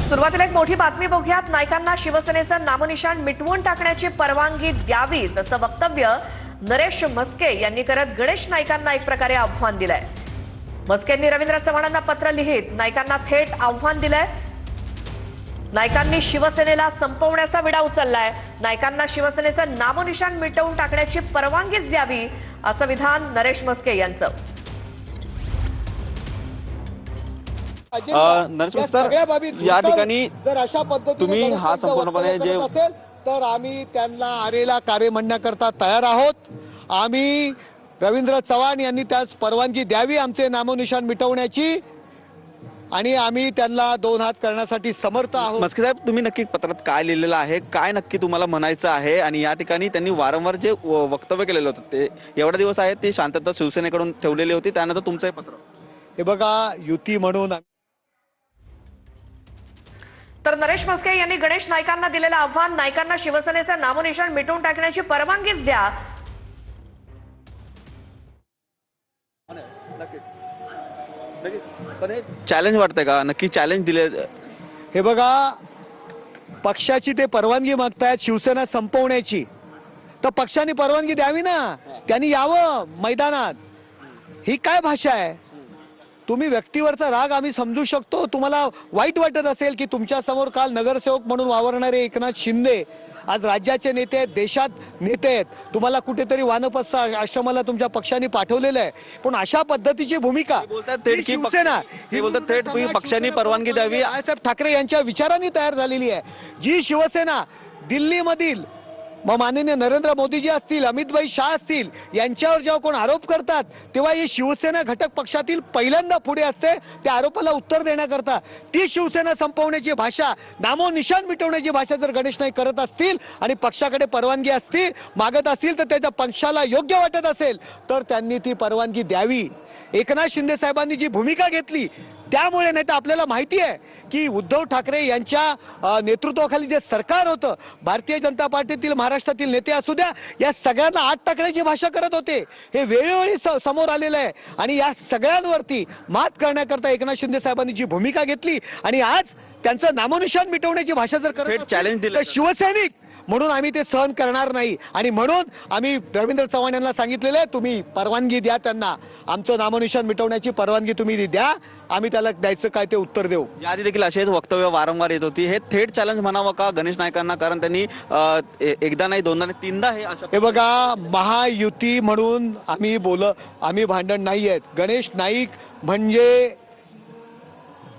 सुरुवातीला एक मोठी बातमी बघूयात। नाईकांना शिवसेनेचं नामनिशाण मिटवून टाकण्याची परवानगी द्यावीच असं वक्तव्य नरेश म्हस्के यांनी करत गणेश नाईकांना एक प्रकारे आव्हान दिलंय। म्हस्केंनी रवींद्र चव्हाणांना पत्र लिहित नाईकांना थेट आव्हान दिलंय। नाईकांनी शिवसेनेला संपवण्याचा विडा उचललाय। नाईकांना शिवसेनेचं नामनिशाण मिटवून टाकण्याची परवानगीच द्यावी असं विधान नरेश म्हस्के यांचं। या ठिकाणी जर अशा पद्धतीने तुम्ही हा संपूर्णपणे जे असेल तर आम्ही त्यांना आरेला कार्य म्हणण्याकरता तयार आहोत। आम्ही रवींद्र चव्हाण यांनी त्यास परवानगी द्यावी आमचे नामनिशाण मिटवण्याची आणि आम्ही त्यांना दोन हात करण्यासाठी समर्थ आहोत। म्हस्के साहेब, तुम्ही नक्की पत्रात काय लिहिलेलं आहे, काय नक्की तुम्हाला म्हणायचं आहे? आणि या ठिकाणी त्यांनी वारंवार जे वक्तव्य केलेलं होतं ते एवढे दिवस आहेत ते शांतता शिवसेनेकडून ठेवलेली होती, त्यानंतर तुमचं हे पत्र। हे बघा, युती म्हणून तर नरेश म्हस्के यांनी गणेश नाईकांना दिलेलं आव्हान, नाईकांना शिवसेनेचं नामनिशाण मिटवून टाकण्याची परवानगीच द्या। चॅलेंज वाटतंय का? नक्की चॅलेंज दिले? हे बघा, पक्षाची ते परवानगी मागतायत शिवसेना संपवण्याची, तर पक्षाने परवानगी द्यावी ना, त्यांनी यावं मैदानात। ही काय भाषा आहे? तुम्ही व्यक्तीवरचा राग आम्ही समजू शकतो, तुम्हाला वाईट वाटत असेल की तुमच्या समोर काल नगरसेवक म्हणून वावरणारे एकनाथ शिंदे आज राज्याचे नेते आहेत, देशात नेते आहेत, तुम्हाला कुठेतरी वानप्रस्थ आश्रमाला तुमच्या पक्षाने पाठवलेलं आहे। पण अशा पद्धतीची भूमिका शिवसेना पक्षाने परवानगी द्यावी बाळासाहेब ठाकरे यांच्या विचारांनी तयार झालेली आहे। जी शिवसेना दिल्लीमधील माननीय नरेंद्र मोदीजी असतील, अमितभाई शाह असतील, यांच्यावर जेव्हा कोण आरोप करतात तेव्हा ही शिवसेना घटक पक्षातील पहिल्यांदा पुढे असते त्या आरोपाला उत्तर देण्याकरता। ती शिवसेना संपवण्याची भाषा, नामोनिशाण मिटवण्याची भाषा जर गणेश नाईक करत असतील आणि पक्षाकडे परवानगी मागत असतील तर त्याच्या पक्षाला योग्य वाटत असेल तर त्यांनी ती परवानगी द्यावी। एकनाथ शिंदे साहेबांनी जी भूमिका घेतली त्यामुळे, नाही तर आपल्याला माहिती आहे की उद्धव ठाकरे यांच्या नेतृत्वाखाली जे सरकार होतं, भारतीय जनता पार्टीतील महाराष्ट्रातील नेते असू द्या, या सगळ्यांना आत टाकण्याची भाषा करत होते। हे वेळोवेळी समोर आलेलं आहे आणि या सगळ्यांवरती मात करण्याकरता एकनाथ शिंदे साहेबांनी जी भूमिका घेतली आणि आज त्यांचं नामनिशाण मिटवण्याची भाषा जर करत चॅलेंज दिलं तर शिवसैनिक म्हणून आम्ही ते सहन करणार नाही। आणि म्हणून आम्ही रवींद्र चव्हाण यांना सांगितलेलं आहे, तुम्ही परवानगी द्या त्यांना, आमचं नामनिशाण मिटवण्याची परवानगी तुम्ही द्या, आम्ही त्याला द्यायचं काय ते उत्तर देऊ। याआधी देखील असेच वक्तव्य वारंवार येत होती। हे थेट चॅलेंज म्हणावं का गणेश नाईकांना? कारण त्यांनी एकदा नाही, दोनदा नाही, तीनदा हे बघा, महायुती म्हणून आम्ही भांडण नाही आहेत। गणेश नाईक म्हणजे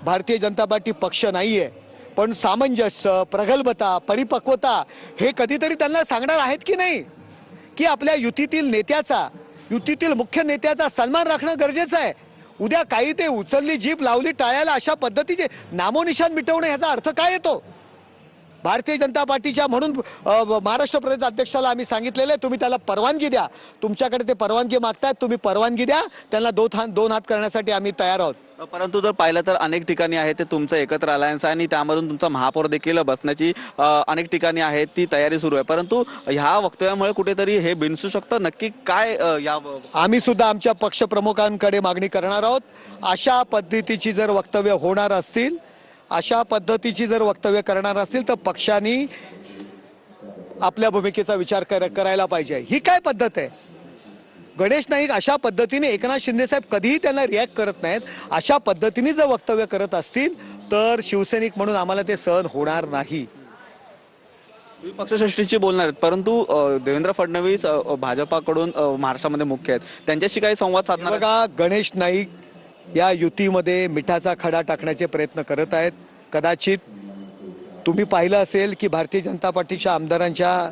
भारतीय जनता पार्टी पक्ष नाहीये, पण सामंजस्य, प्रगल्भता, परिपक्वता हे कधीतरी त्यांना सांगणार आहेत की नाही की आपल्या युतीतील मुख्य नेत्याचा सन्मान राखणं गरजेचं आहे। उद्या काही ते उचलली जीभ लावली टाळ्याला अशा पद्धतीचे नामोनिशाण मिटवणं याचा अर्थ काय येतो? भारतीय जनता पार्टीच्या म्हणून महाराष्ट्र प्रदेश अध्यक्षाला आम्ही सांगितलेलं आहे, तुम्ही त्याला परवानगी द्या, तुमच्याकडे ते परवानगी मागतायत, तुम्ही परवानगी द्या, त्यांना दोन हात करण्यासाठी आम्ही तयार आहोत। परंतु जर पाहिलं तर अनेक ठिकाणी आहे ते तुमचं एकत्र अलायन्स आहे आणि त्यामधून तुमचा महापौर देखील बसण्याची अनेक ठिकाणी आहे ती तयारी सुरू आहे, परंतु ह्या वक्तव्यामुळे कुठेतरी हे बिनसू शकतं। नक्की काय आम्ही सुद्धा आमच्या पक्षप्रमुखांकडे मागणी करणार आहोत। अशा पद्धतीची जर वक्तव्य होणार असतील, अशा पद्धतीची जर वक्तव्य करणार असतील तर पक्षाने आपल्या भूमिकेचा विचार करायला पाहिजे। ही काय पद्धत आहे? गणेश नाईक अशा पद्धतीने, एकनाथ शिंदे साहेब कधीही त्यांना रिॲक्ट करत नाहीत, अशा पद्धतीने जर वक्तव्य करत असतील तर शिवसैनिक म्हणून आम्हाला ते सहन होणार नाही। पक्षश्रेष्ठीची बोलणार आहेत, परंतु देवेंद्र फडणवीस भाजपाकडून महाराष्ट्रामध्ये मुख्य आहेत, त्यांच्याशी काही संवाद साधणार? बघा, गणेश नाईक या युतीमध्ये मिठाचा खडा टाकण्याचे प्रयत्न करत आहेत। कदाचित तुम्ही पाहिलं असेल की भारतीय जनता पार्टीच्या आमदारांच्या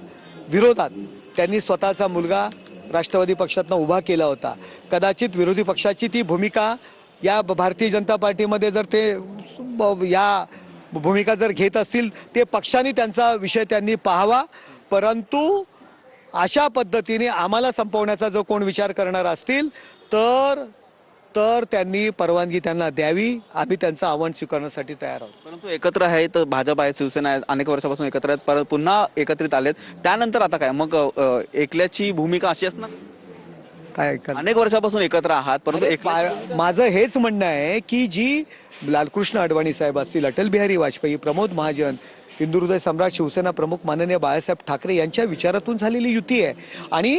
विरोधात त्यांनी स्वतःचा मुलगा राष्ट्रवादी पक्षातनं उभा केला होता। कदाचित विरोधी पक्षाची ती भूमिका या भारतीय जनता पार्टीमध्ये जर ते या भूमिका जर घेत असतील ते पक्षाने त्यांचा विषय त्यांनी पाहावा, परंतु अशा पद्धतीने आम्हाला संपवण्याचा जो कोण विचार करणार असतील तर त्यांनी परवानगी त्यांना द्यावी। आम्ही त्यांचं आव्हान स्वीकारण्यासाठी तयार आहोत। परंतु एकत्र आहेत, भाजप आहे, शिवसेना आहे, अनेक वर्षापासून एकत्र आहेत, परत पुन्हा एकत्रित आलेत, त्यानंतर आता काय मग? एकल्याची भूमिका अशी असणार? काय अनेक वर्षापासून एकत्र आहात, परंतु माझं हेच म्हणणं आहे की जी लालकृष्ण अडवाणी साहेब असतील, अटल बिहारी वाजपेयी, प्रमोद महाजन, हिंदुहृदय सम्राट शिवसेना प्रमुख माननीय बाळासाहेब ठाकरे यांच्या विचारातून झालेली युती आहे. आणि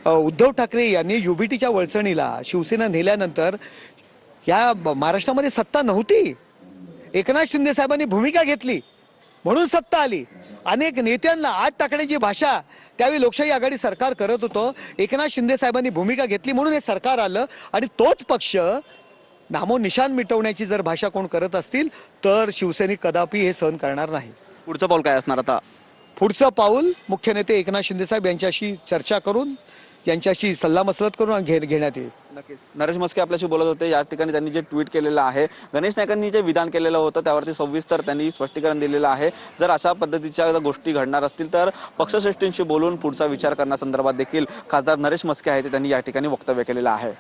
उद्धव ठाकरे यांनी युबीटीच्या वळसणीला शिवसेना नेल्यानंतर या महाराष्ट्रामध्ये सत्ता नव्हती. एकनाथ शिंदे साहेबांनी भूमिका घेतली म्हणून सत्ता आली. अनेक नेत्यांना आत टाकण्याची भाषा त्यावेळी लोकशाही आघाडी सरकार करत होतं. एकनाथ शिंदे साहेबांनी भूमिका घेतली म्हणून हे सरकार आलं. आणि तोच पक्ष नामोनिशान मिटवण्याची जर भाषा कोण करत असतील तर शिवसैनिक कदापि हे सहन करणार नाही. पुढचं पाऊल काय असणार आता? पुढचं पाऊल मुख्य नेते एकनाथ शिंदे साहेब यांच्याशी चर्चा करून, यांच्याशी सल्लामसलत करून घेण्यात येईल. नक्कीच. नरेश म्हस्के आपल्याशी बोलत होते. या ठिकाणी त्यांनी जे ट्विट केलेलं आहे, गणेश नाईकांनी जे विधान केलेलं होतं त्यावरती सविस्तर त्यांनी स्पष्टीकरण दिलेलं आहे. जर अशा पद्धतीच्या गोष्टी घडणार असतील तर पक्षश्रेष्ठींशी बोलून पुढचा विचार करण्यासंदर्भात देखील खासदार नरेश म्हस्के आहेत त्यांनी या ठिकाणी वक्तव्य केलेलं आहे.